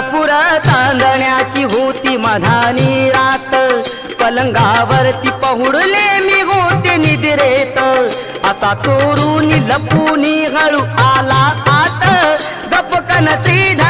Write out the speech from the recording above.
कपूर तांदण्याची होती मधानी रात, पलंगावरती पहुडले मी होते निद्रेत, असा चोरून लपूनी हळू आला आत, झपकन सीधा